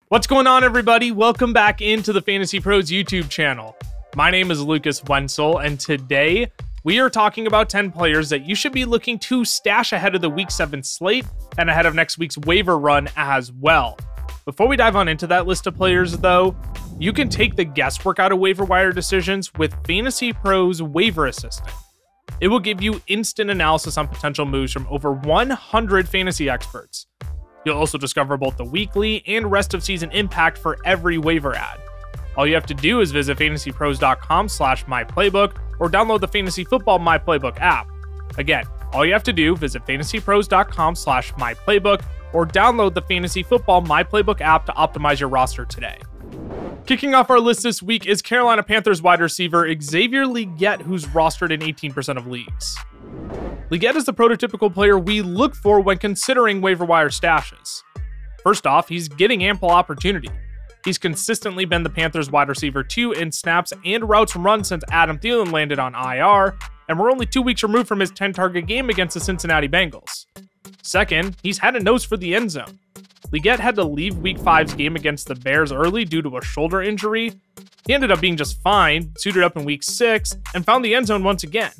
What's going on, everybody? Welcome back into the FantasyPros YouTube channel. My name is Lucas Wencl, and today we are talking about 10 players that you should be looking to stash ahead of the Week 7 slate and ahead of next week's waiver run as well. Before we dive on into that list of players, though, you can take the guesswork out of waiver wire decisions with FantasyPros Waiver Assistant. It will give you instant analysis on potential moves from over 100 fantasy experts. You'll also discover both the weekly and rest of season impact for every waiver ad. All you have to do is visit fantasypros.com/myplaybook or download the Fantasy Football My Playbook app. Again, all you have to do, visit fantasypros.com/myplaybook or download the Fantasy Football My Playbook app to optimize your roster today. Kicking off our list this week is Carolina Panthers wide receiver Xavier Legette, who's rostered in 18% of leagues. Legette is the prototypical player we look for when considering waiver wire stashes. First off, he's getting ample opportunity. He's consistently been the Panthers wide receiver 2 in snaps and routes run since Adam Thielen landed on IR, and we're only 2 weeks removed from his 10-target game against the Cincinnati Bengals. Second, he's had a nose for the end zone. Legette had to leave Week 5's game against the Bears early due to a shoulder injury. He ended up being just fine, suited up in Week 6, and found the end zone once again.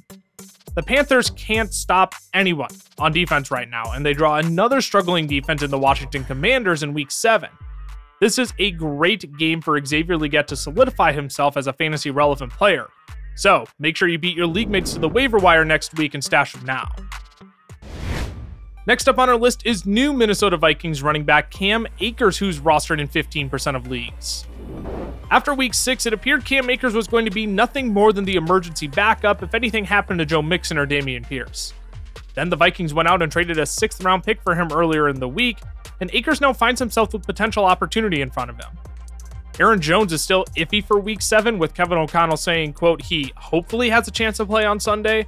The Panthers can't stop anyone on defense right now, and they draw another struggling defense in the Washington Commanders in Week 7. This is a great game for Xavier Legette to solidify himself as a fantasy-relevant player. So, make sure you beat your league mates to the waiver wire next week and stash them now. Next up on our list is new Minnesota Vikings running back Cam Akers, who's rostered in 15% of leagues. After Week 6, it appeared Cam Akers was going to be nothing more than the emergency backup if anything happened to Joe Mixon or Dameon Pierce. Then the Vikings went out and traded a 6th-round pick for him earlier in the week, and Akers now finds himself with potential opportunity in front of him. Aaron Jones is still iffy for Week 7, with Kevin O'Connell saying, quote, he hopefully has a chance to play on Sunday.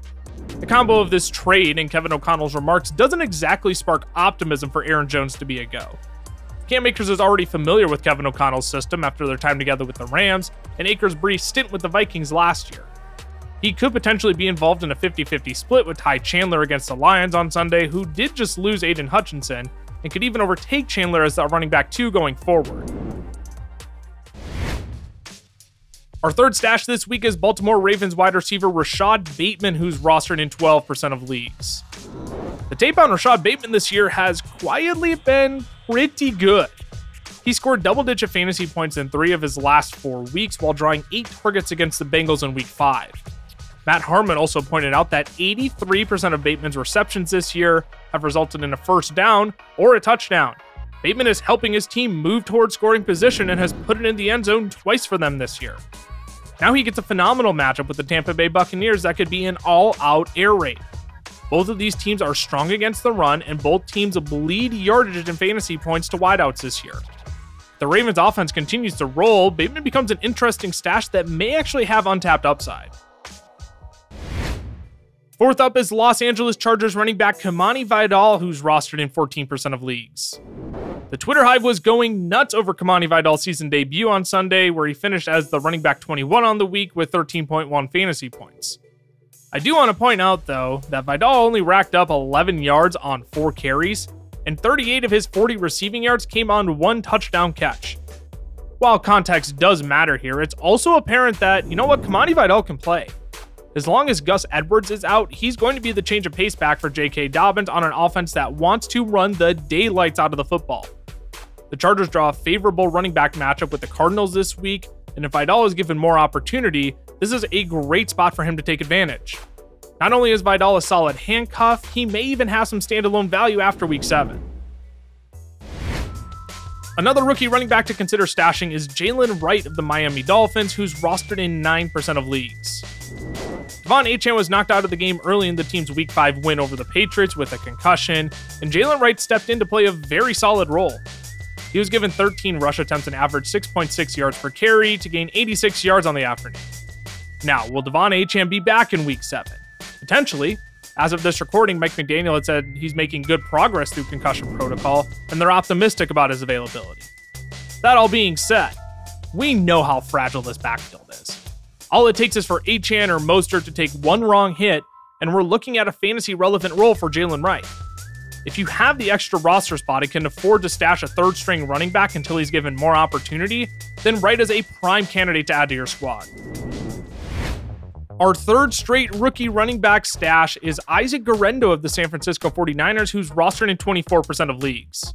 The combo of this trade and Kevin O'Connell's remarks doesn't exactly spark optimism for Aaron Jones to be a go. Cam Akers is already familiar with Kevin O'Connell's system after their time together with the Rams, and Akers' brief stint with the Vikings last year. He could potentially be involved in a 50-50 split with Ty Chandler against the Lions on Sunday, who did just lose Aiden Hutchinson, and could even overtake Chandler as the running back 2 going forward. Our third stash this week is Baltimore Ravens wide receiver Rashod Bateman, who's rostered in 12% of leagues. The tape on Rashod Bateman this year has quietly been pretty good. He scored double-digit fantasy points in 3 of his last 4 weeks while drawing 8 targets against the Bengals in Week 5. Matt Harmon also pointed out that 83% of Bateman's receptions this year have resulted in a first down or a touchdown. Bateman is helping his team move towards scoring position and has put it in the end zone twice for them this year. Now he gets a phenomenal matchup with the Tampa Bay Buccaneers that could be an all-out air raid. Both of these teams are strong against the run, and both teams bleed yardage and fantasy points to wideouts this year. The Ravens offense continues to roll. Bateman becomes an interesting stash that may actually have untapped upside. Fourth up is Los Angeles Chargers running back Kimani Vidal, who's rostered in 14% of leagues. The Twitter hive was going nuts over Kimani Vidal's season debut on Sunday, where he finished as the running back 21 on the week with 13.1 fantasy points. I do want to point out, though, that Vidal only racked up 11 yards on 4 carries, and 38 of his 40 receiving yards came on 1 touchdown catch. While context does matter here, it's also apparent that, you know what, Kimani Vidal can play. As long as Gus Edwards is out, he's going to be the change of pace back for J.K. Dobbins on an offense that wants to run the daylights out of the football. The Chargers draw a favorable running back matchup with the Cardinals this week, and if Vidal is given more opportunity, this is a great spot for him to take advantage. Not only is Vidal a solid handcuff, he may even have some standalone value after Week 7. Another rookie running back to consider stashing is Jaylen Wright of the Miami Dolphins, who's rostered in 9% of leagues. Devon Achane was knocked out of the game early in the team's Week 5 win over the Patriots with a concussion, and Jaylen Wright stepped in to play a very solid role. He was given 13 rush attempts and averaged 6.6 yards per carry to gain 86 yards on the afternoon. Now, will Devon Achane be back in Week 7? Potentially. As of this recording, Mike McDaniel had said he's making good progress through concussion protocol, and they're optimistic about his availability. That all being said, we know how fragile this backfield is. All it takes is for Achane or Mostert to take one wrong hit, and we're looking at a fantasy-relevant role for Jaylen Wright. If you have the extra roster spot and can afford to stash a third-string running back until he's given more opportunity, then Wright is a prime candidate to add to your squad. Our third straight rookie running back stash is Isaac Guerendo of the San Francisco 49ers, who's rostered in 24% of leagues.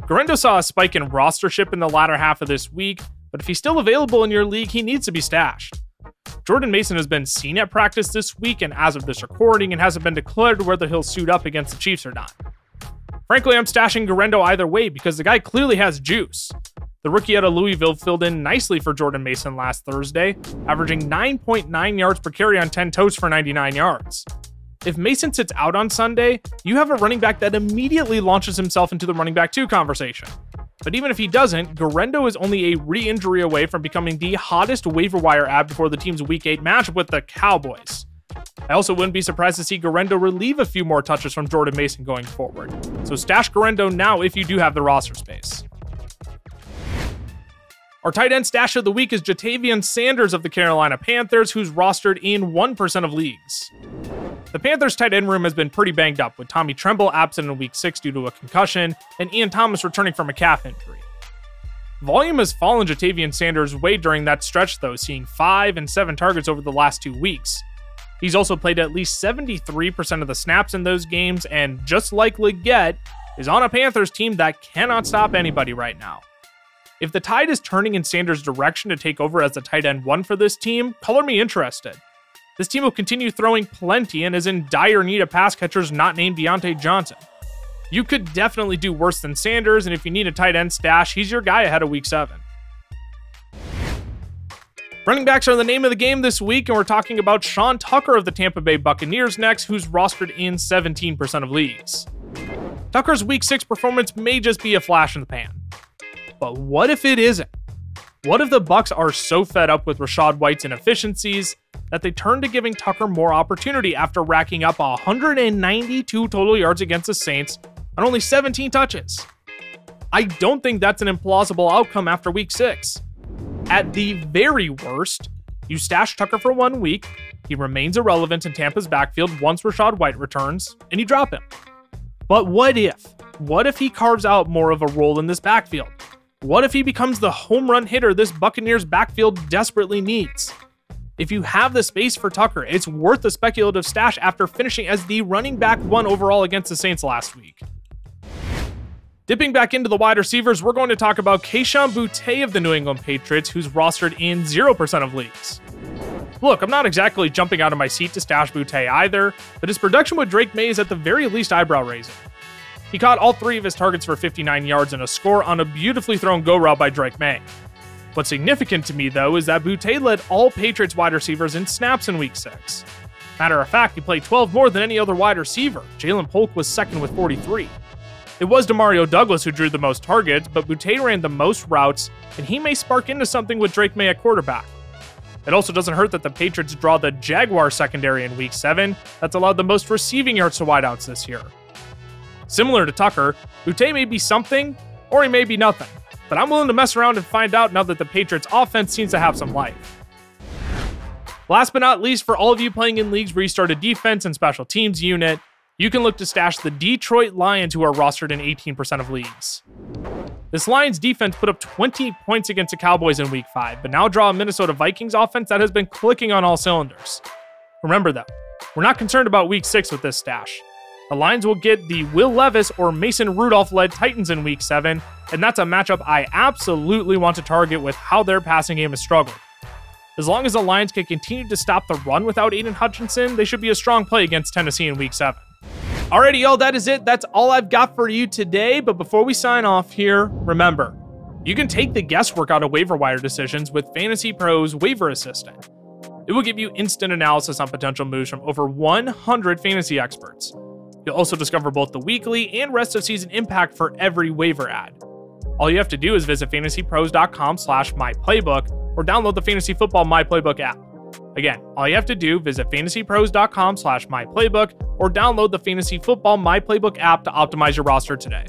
Guerendo saw a spike in rostership in the latter half of this week, but if he's still available in your league, he needs to be stashed. Jordan Mason has been seen at practice this week and as of this recording, and hasn't been declared whether he'll suit up against the Chiefs or not. Frankly, I'm stashing Guerendo either way because the guy clearly has juice. The rookie out of Louisville filled in nicely for Jordan Mason last Thursday, averaging 9.9 yards per carry on 10 totes for 99 yards. If Mason sits out on Sunday, you have a running back that immediately launches himself into the running back 2 conversation. But even if he doesn't, Guerendo is only a re-injury away from becoming the hottest waiver wire ad before the team's Week 8 matchup with the Cowboys. I also wouldn't be surprised to see Guerendo relieve a few more touches from Jordan Mason going forward. So stash Guerendo now if you do have the roster space. Our tight end stash of the week is Ja'Tavion Sanders of the Carolina Panthers, who's rostered in 1% of leagues. The Panthers' tight end room has been pretty banged up, with Tommy Tremble absent in Week 6 due to a concussion, and Ian Thomas returning from a calf injury. Volume has fallen Ja'Tavion Sanders' way during that stretch, though, seeing 5 and 7 targets over the last 2 weeks. He's also played at least 73% of the snaps in those games, and just like Legette, is on a Panthers team that cannot stop anybody right now. If the tide is turning in Sanders' direction to take over as the tight end 1 for this team, color me interested. This team will continue throwing plenty and is in dire need of pass catchers not named Deontay Johnson. You could definitely do worse than Sanders, and if you need a tight end stash, he's your guy ahead of Week 7. Running backs are the name of the game this week, and we're talking about Sean Tucker of the Tampa Bay Buccaneers next, who's rostered in 17% of leagues. Tucker's Week 6 performance may just be a flash in the pan. But what if it isn't? What if the Bucs are so fed up with Rashod White's inefficiencies that they turn to giving Tucker more opportunity after racking up 192 total yards against the Saints on only 17 touches? I don't think that's an implausible outcome after Week 6. At the very worst, you stash Tucker for 1 week, he remains irrelevant in Tampa's backfield once Rashod White returns, and you drop him. But what if? What if he carves out more of a role in this backfield? What if he becomes the home run hitter this Buccaneers backfield desperately needs? If you have the space for Tucker, it's worth a speculative stash after finishing as the running back 1 overall against the Saints last week. Dipping back into the wide receivers, we're going to talk about Kayshon Boutte of the New England Patriots, who's rostered in 0% of leagues. Look, I'm not exactly jumping out of my seat to stash Boutte either, but his production with Drake May is at the very least eyebrow-raising. He caught all 3 of his targets for 59 yards and a score on a beautifully thrown go route by Drake May. What's significant to me, though, is that Boutte led all Patriots wide receivers in snaps in Week 6. Matter of fact, he played 12 more than any other wide receiver. Jalen Polk was second with 43. It was Demario Douglas who drew the most targets, but Boutte ran the most routes, and he may spark into something with Drake May at quarterback. It also doesn't hurt that the Patriots draw the Jaguars secondary in Week 7 that's allowed the most receiving yards to wideouts this year. Similar to Tucker, Boutte may be something, or he may be nothing, but I'm willing to mess around and find out now that the Patriots offense seems to have some life. Last but not least, for all of you playing in leagues where you start a defense and special teams unit, you can look to stash the Detroit Lions, who are rostered in 18% of leagues. This Lions defense put up 20 points against the Cowboys in Week 5, but now draw a Minnesota Vikings offense that has been clicking on all cylinders. Remember though, we're not concerned about Week 6 with this stash. The Lions will get the Will Levis or Mason Rudolph-led Titans in Week 7, and that's a matchup I absolutely want to target with how their passing game has struggled. As long as the Lions can continue to stop the run without Aiden Hutchinson, they should be a strong play against Tennessee in Week 7. Alrighty, y'all, that is it. That's all I've got for you today, but before we sign off here, remember, you can take the guesswork out of waiver wire decisions with FantasyPros Waiver Assistant. It will give you instant analysis on potential moves from over 100 fantasy experts. You'll also discover both the weekly and rest of season impact for every waiver ad. All you have to do is visit fantasypros.com/myplaybook or download the Fantasy Football My Playbook app. Again, all you have to do, visit fantasypros.com/myplaybook or download the Fantasy Football My Playbook app to optimize your roster today.